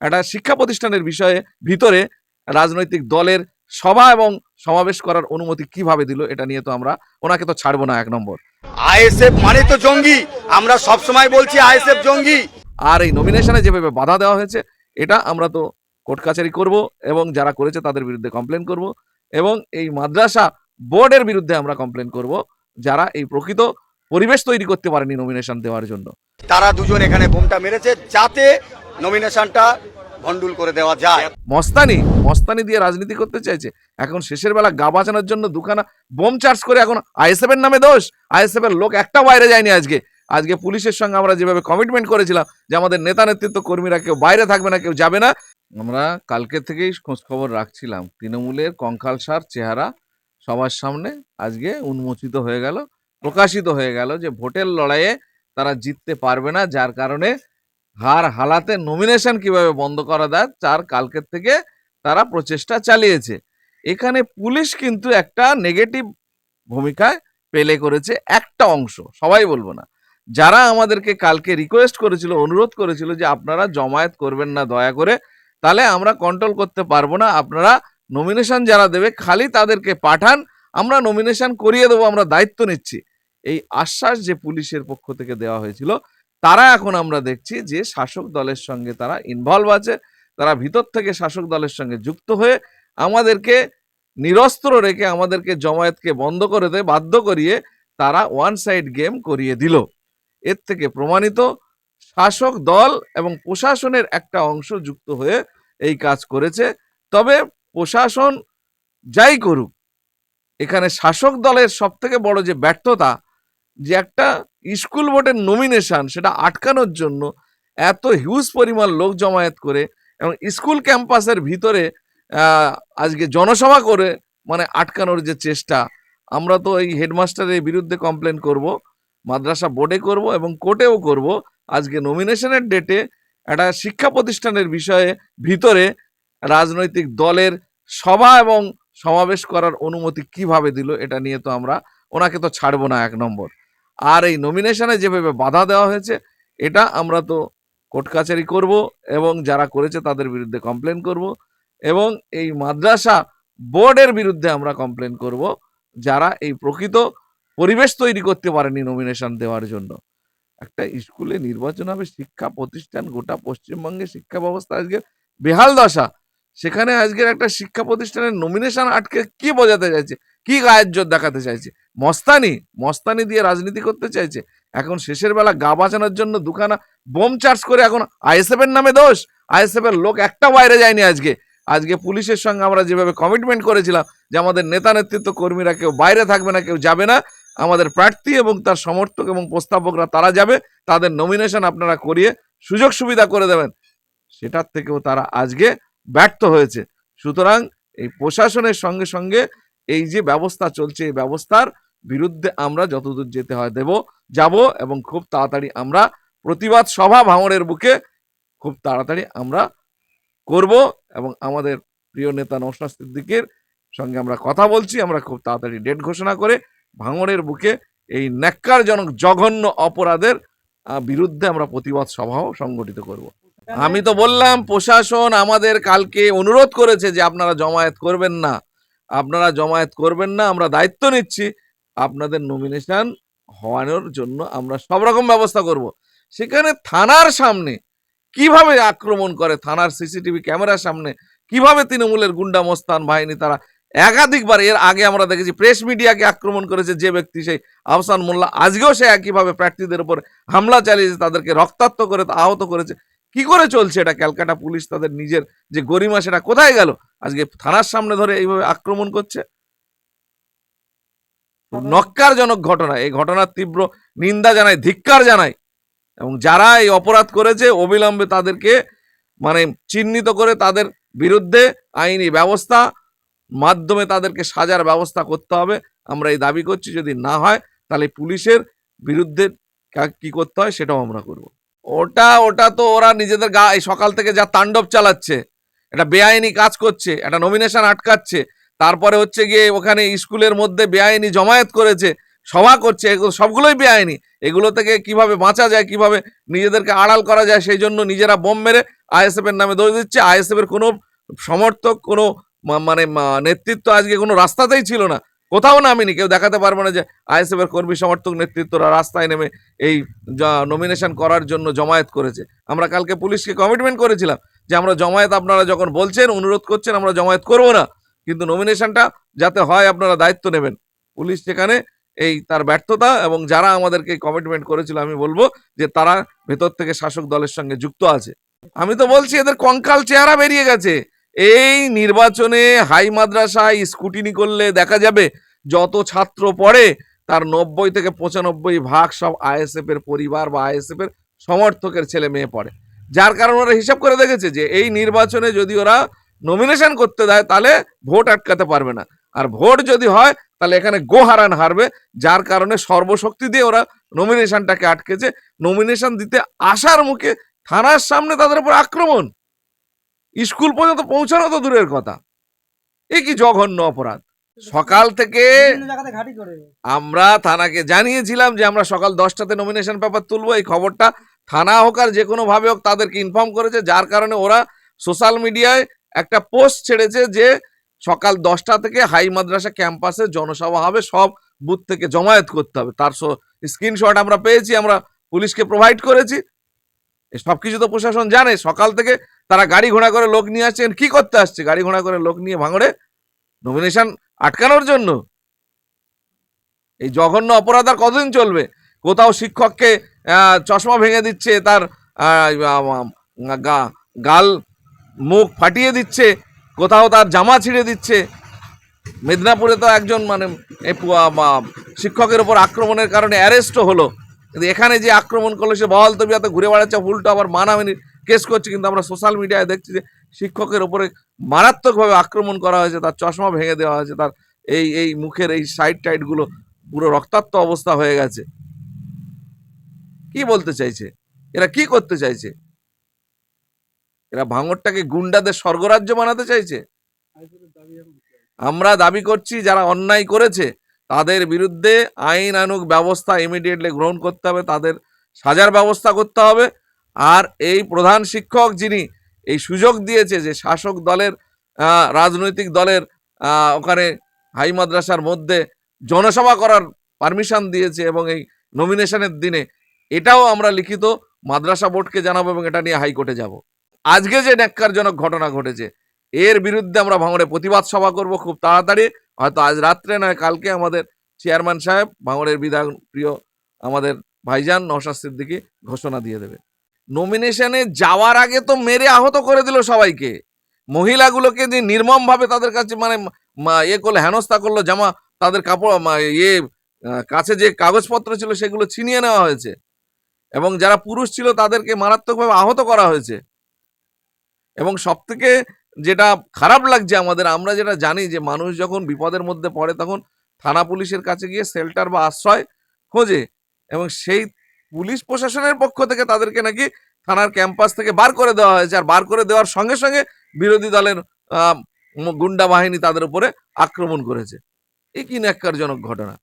একটা শিক্ষা প্রতিষ্ঠানের বিষয়ে ভিতরে রাজনৈতিক দলের সভা এবং সমাবেশ করার অনুমতি কিভাবে দিল, এটা নিয়ে তো আমরা ওনাকে তো ছাড়বো না। এক নম্বর, আইএসএফ মানে তো জঙ্গি। আমরা সব সময় বলছি আইএসএফ জঙ্গি। আর এই নমিনেশনে যেভাবে বাধা দেওয়া হয়েছে, এটা আমরা তো কোর্ট কাছারি করব এবং যারা করেছে তাদের বিরুদ্ধে কমপ্লেন করব এবং এই মাদ্রাসা বোর্ডের বিরুদ্ধে আমরা কমপ্লেন করব, যারা এই প্রকৃত পরিবেশ তৈরি করতে পারেনি নমিনেশন দেওয়ার জন্য। তারা দুজন এখানে বোমটা মেরেছে যাতে নমিনেশনটা ভন্ডুল করে দেওয়া যায়। মস্তানি দিয়ে রাজনীতি করতে চাইছে। এখন শেষের বেলা গা বাঁচানোর জন্য দুখানা বোম চার্জ করে এখন আইএসএফ এর নামে দোষ। আইএসএফ এর লোক একটা বাইরে যায়নি। আজকে পুলিশের সঙ্গে আমরা যেভাবে কমিটমেন্ট করেছিলাম যে আমাদের নেতা নেতৃত্ব কর্মীরা কেউ বাইরে থাকবে না, কেউ যাবে না, আমরা কালকে থেকেই খোঁজ খবর রাখছিলাম। তৃণমূলের কঙ্কালসার চেহারা সবার সামনে আজকে উন্মোচিত হয়ে গেল, প্রকাশিত হয়ে গেল যে ভোটের লড়াইয়ে তারা জিততে পারবে না, যার কারণে হার হালাতে নমিনেশন কিভাবে বন্ধ করা যায় তার কালকের থেকে তারা প্রচেষ্টা চালিয়েছে। এখানে পুলিশ কিন্তু একটা নেগেটিভ ভূমিকায় প্লে করেছে একটা অংশ, সবাই বলবো না। যারা আমাদেরকে কালকে রিকোয়েস্ট করেছিল, অনুরোধ করেছিল যে আপনারা জমায়েত করবেন না দয়া করে, তাহলে আমরা কন্ট্রোল করতে পারবো না, আপনারা নমিনেশন যারা দেবে খালি তাদেরকে পাঠান, আমরা নমিনেশন করিয়ে দেবো, আমরা দায়িত্ব নিচ্ছি। এই আশ্বাস যে পুলিশের পক্ষ থেকে দেওয়া হয়েছিল, তারা এখন আমরা দেখছি যে শাসক দলের সঙ্গে তারা ইনভলভ আছে, তারা ভিতর থেকে শাসক দলের সঙ্গে যুক্ত হয়ে আমাদেরকে নিরস্ত্র রেখে আমাদেরকে জমায়েতকে বন্ধ করে দেয়, বাধ্য করিয়ে তারা ওয়ান সাইড গেম করিয়ে দিল। এর থেকে প্রমাণিত শাসক দল এবং প্রশাসনের একটা অংশ যুক্ত হয়ে এই কাজ করেছে। তবে প্রশাসন যাই করুক, এখানে শাসক দলের সব থেকে বড় যে ব্যর্থতা, যে একটা স্কুল বোর্ডের নমিনেশন সেটা আটকানোর জন্য এত হিউজ পরিমাণ লোক জমায়েত করে এবং স্কুল ক্যাম্পাসের ভিতরে আজকে জনসভা করে মানে আটকানোর যে চেষ্টা, আমরা তো এই হেডমাস্টারের বিরুদ্ধে কমপ্লেন করব, মাদ্রাসা বোর্ডে করব এবং কোর্টেও করব। আজকে নমিনেশনের ডেটে একটা শিক্ষা প্রতিষ্ঠানের বিষয়ে ভিতরে রাজনৈতিক দলের সভা এবং সমাবেশ করার অনুমতি কিভাবে দিল, এটা নিয়ে তো আমরা ওনাকে তো ছাড়বো না। এক নম্বর, আর এই নমিনেশনে যেভাবে বাধা দেওয়া হয়েছে, এটা আমরা তো কোর্ট কাছারি করব এবং যারা করেছে তাদের বিরুদ্ধে কমপ্লেন করব এবং এই মাদ্রাসা বোর্ডের বিরুদ্ধে আমরা কমপ্লেন করব, যারা এই প্রকৃত পরিবেশ তৈরি করতে পারেনি নমিনেশন দেওয়ার জন্য। একটা স্কুলে নির্বাচন হবে, শিক্ষা প্রতিষ্ঠান, গোটা পশ্চিমবঙ্গে শিক্ষা ব্যবস্থা আজকে বেহাল দশা। সেখানে আজকের একটা শিক্ষা প্রতিষ্ঠানের নমিনেশন আটকে কি বোঝাতে চাইছে, কি গায়ের জোর দেখাতে চাইছে? মস্তানি দিয়ে রাজনীতি করতে চাইছে। এখন শেষের বেলা গা বাঁচানোর জন্য দুখানা বোম চার্জ করে এখন আইএসএফ এর নামে দোষ। আইএসএফ এর লোক একটা বাইরে যায়নি। আজকে পুলিশের সঙ্গে আমরা যেভাবে কমিটমেন্ট করেছিলাম যে আমাদের নেতা নেতৃত্ব কর্মীরা কেউ বাইরে থাকবে না, কেউ যাবে না, আমাদের প্রার্থী এবং তার সমর্থক এবং প্রস্তাবকরা তারা যাবে, তাদের নমিনেশন আপনারা করিয়ে সুযোগ সুবিধা করে দেবেন, সেটার থেকেও তারা আজকে ব্যর্থ হয়েছে। সুতরাং এই প্রশাসনের সঙ্গে সঙ্গে এই যে ব্যবস্থা চলছে, এই ব্যবস্থার বিরুদ্ধে আমরা যতদূর যেতে হয় যাব এবং খুব তাড়াতাড়ি আমরা প্রতিবাদ সভা ভাঙড়ের বুকে খুব তাড়াতাড়ি আমরা করব এবং আমাদের প্রিয় নেতা নওশাদ সিদ্দিকীর সঙ্গে আমরা কথা বলছি। আমরা খুব তাড়াতাড়ি ডেট ঘোষণা করে ভাঙড়ের বুকে এই ন্যাক্কারজনক জঘন্য অপরাধের বিরুদ্ধে আমরা প্রতিবাদ সভাও সংগঠিত করব। আমি তো বললাম প্রশাসন আমাদের কালকে অনুরোধ করেছে যে আপনারা জমায়েত করবেন না, আমরা দায়িত্ব নিচ্ছি, আপনাদের নমিনেশন হওয়ানোর জন্য আমরা সব রকম ব্যবস্থা করব। সেখানে থানার সামনে কিভাবে আক্রমণ করে, থানার সিসিটিভি ক্যামেরার সামনে কিভাবে তৃণমূলের গুন্ডা মোস্তান বাহিনী তারা একাধিকবার, এর আগে আমরা দেখেছি প্রেস মিডিয়াকে আক্রমণ করেছে যে ব্যক্তি সেই আহসান মোল্লা, আজকেও সে একইভাবে প্রার্থীদের উপর হামলা চালিয়েছে, তাদেরকে রক্তাক্ত করে আহত করেছে। কি করে চলছে এটা? ক্যালকাটা পুলিশ তাদের নিজের যে গরিমা সেটা কোথায় গেল? আজকে থানার সামনে ধরে এইভাবে আক্রমণ করছে। নক্কারজনক ঘটনা। এই ঘটনার তীব্র নিন্দা জানাই, ধিক্কার জানাই এবং যারা এই অপরাধ করেছে অবিলম্বে তাদেরকে মানে চিহ্নিত করে তাদের বিরুদ্ধে আইনি ব্যবস্থা মাধ্যমে তাদেরকে সাজার ব্যবস্থা করতে হবে। আমরা এই দাবি করছি, যদি না হয় তাহলে পুলিশের বিরুদ্ধে কি করতে হয় সেটাও আমরা করব। ওটা তো ওরা নিজেদের এই সকাল থেকে যা তাণ্ডব চালাচ্ছে, এটা বেআইনি কাজ করছে, এটা নমিনেশন আটকাচ্ছে, তারপরে হচ্ছে গিয়ে ওখানে স্কুলের মধ্যে বেআইনি জমায়েত করেছে, সভা করছে, সবগুলোই বেআইনি। এগুলো থেকে কিভাবে বাঁচা যায়, কিভাবে নিজেদেরকে আড়াল করা যায়, সেই জন্য নিজেরা বোম মেরে আইএসএফ এর নামে দোষ দিচ্ছে। আইএসএফ এর কোনো সমর্থক, কোনো নেতৃত্ব আজকে কোনো রাস্তাতেই ছিল না, কোথাও নামেনি। কেউ দেখাতে পারবে না যে আইএসএফ এর কর্মী সমর্থক নেতৃত্বরা রাস্তায় নেমে এই নমিনেশন করার জন্য জমায়েত করেছে। আমরা কালকে পুলিশকে কমিটমেন্ট করেছিলাম যে আমরা জমায়েত, আপনারা যখন বলছেন, অনুরোধ করছেন, আমরা জমায়েত করবো না, কিন্তু নমিনেশনটা যাতে হয় আপনারা দায়িত্ব নেবেন। পুলিশ সেখানে এই তার ব্যর্থতা, এবং যারা আমাদেরকে কমিটমেন্ট করেছিল আমি বলবো যে তারা ভেতর থেকে শাসক দলের সঙ্গে যুক্ত আছে। আমি তো বলছি এদের কঙ্কাল চেহারা বেরিয়ে গেছে। এই নির্বাচনে হাই মাদ্রাসায় স্কুটিনি করলে দেখা যাবে যত ছাত্র পড়ে তার 90 থেকে 95% সব আইএসএফ এর পরিবার বা আইএসএফ এর সমর্থকের ছেলে মেয়ে পড়ে। যার কারণে ওরা হিসাব করে দেখেছে যে এই নির্বাচনে যদি ওরা নমিনেশন করতে দেয় তাহলে ভোট আটকাতে পারবে না, আর ভোট যদি হয় তাহলে এখানে গোহারান হারবে। যার কারণে সর্বশক্তি দিয়ে ওরা নমিনেশনটাকে আটকেছে। নমিনেশন দিতে আসার মুখে থানার সামনে তাদের উপর আক্রমণ, স্কুল পর্যন্ত পৌঁছানো তো দূরের কথা। এ কি জঘন্য অপরাধ। সকাল থেকে আমরা থানাকে জানিয়েছিলাম যে আমরা সকাল 10টাতে নমিনেশন পেপার তুলবো। এই খবরটা থানা হোক আর যে কোনো ভাবে হোক তাদেরকে ইনফর্ম করেছে, যার কারণে ওরা সোশ্যাল মিডিয়ায় একটা পোস্ট ছেড়েছে যে সকাল 10টা থেকে হাই মাদ্রাসা ক্যাম্পাসে জনসভা হবে, সব বুথ থেকে জমায়েত করতে হবে। তার স্ক্রিনশট আমরা পেয়েছি, আমরা পুলিশকে প্রোভাইড করেছি। সবকিছু তো প্রশাসন জানে। সকাল থেকে তারা গাড়ি ঘোড়া করে লোক নিয়ে আসছেন, কি করতে আসছে? গাড়ি ঘোড়া করে লোক নিয়ে ভাঙড়ে নমিনেশন আটকানোর জন্য। এই জঘন্য অপরাধ আর কতদিন চলবে? কোথাও শিক্ষককে চশমা ভেঙে দিচ্ছে, তার গাল মুখ ফাটিয়ে দিচ্ছে, কোথাও তার জামা ছিঁড়ে দিচ্ছে। মেদিনীপুরে তো একজন শিক্ষকের উপর আক্রমণের কারণে অ্যারেস্টও হলো, কিন্তু এখানে যে আক্রমণ করলো সে বহাল তবিয়াতে ঘুরে বেড়াচ্ছে, উল্টো আবার মানামানি কেস করছে। কিন্তু আমরা সোশ্যাল মিডিয়ায় দেখছি যে শিক্ষকের উপরে মারাত্মকভাবে আক্রমণ করা হয়েছে, তার চশমা ভেঙে দেওয়া হয়েছে, তার এই মুখের এই সাইড টাইডগুলো পুরো রক্তাক্ত অবস্থা হয়ে গেছে। কি বলতে চাইছে এরা? কি করতে চাইছে এরা? ভাঙড়টাকে গুন্ডাদের স্বর্গরাজ্য বানাতে চাইছে। আমরা দাবি করছি যারা অন্যায় করেছে তাদের বিরুদ্ধে আইনানুগ ব্যবস্থা ইমিডিয়েটলি গ্রহণ করতে হবে, তাদের সাজার ব্যবস্থা করতে হবে। আর এই প্রধান শিক্ষক যিনি এই সুযোগ দিয়েছে যে শাসক দলের রাজনৈতিক দলের ওখানে হাই মাদ্রাসার মধ্যে জনসভা করার পারমিশন দিয়েছে এবং এই নমিনেশনের দিনে, এটাও আমরা লিখিত মাদ্রাসা বোর্ডকে জানাবো এবং এটা নিয়ে হাইকোর্টে যাব। আজকে যে ন্যাক্কারজনক ঘটনা ঘটেছে এর বিরুদ্ধে আমরা ভাঙড়ে প্রতিবাদ সভা করব খুব তাড়াতাড়ি, হয়তো আজ রাত্রে নয় কালকে। আমাদের চেয়ারম্যান সাহেব, ভাঙড়ের বিধায়ক প্রিয় আমাদের ভাইজান নওশাদ সিদ্দিকী ঘোষণা দিয়ে দেবে। নমিনেশনে যাওয়ার আগে তো মেরে আহত করে দিল সবাইকে। মহিলাগুলোকে যে নির্মম ভাবে তাদের কাছে করলো, হেনস্থা করলো, জামা তাদের কাপড় কাছে যে কাগজপত্র ছিল সেগুলো ছিনিয়ে নেওয়া হয়েছে, এবং যারা পুরুষ ছিল তাদেরকে মারাত্মকভাবে আহত করা হয়েছে। এবং সব থেকে যেটা খারাপ লাগছে আমাদের, আমরা যেটা জানি যে মানুষ যখন বিপদের মধ্যে পড়ে তখন থানা পুলিশের কাছে গিয়ে শেল্টার বা আশ্রয় খোঁজে, এবং সেই পুলিশ প্রশাসনের পক্ষ থেকে তাদেরকে নাকি থানার ক্যাম্পাস থেকে বার করে দেওয়া হয়েছে। আর বার করে দেওয়ার সঙ্গে সঙ্গে বিরোধী দলের গুন্ডা বাহিনী তাদের উপরে আক্রমণ করেছে। এ কি ন্যাক্কারজনক ঘটনা।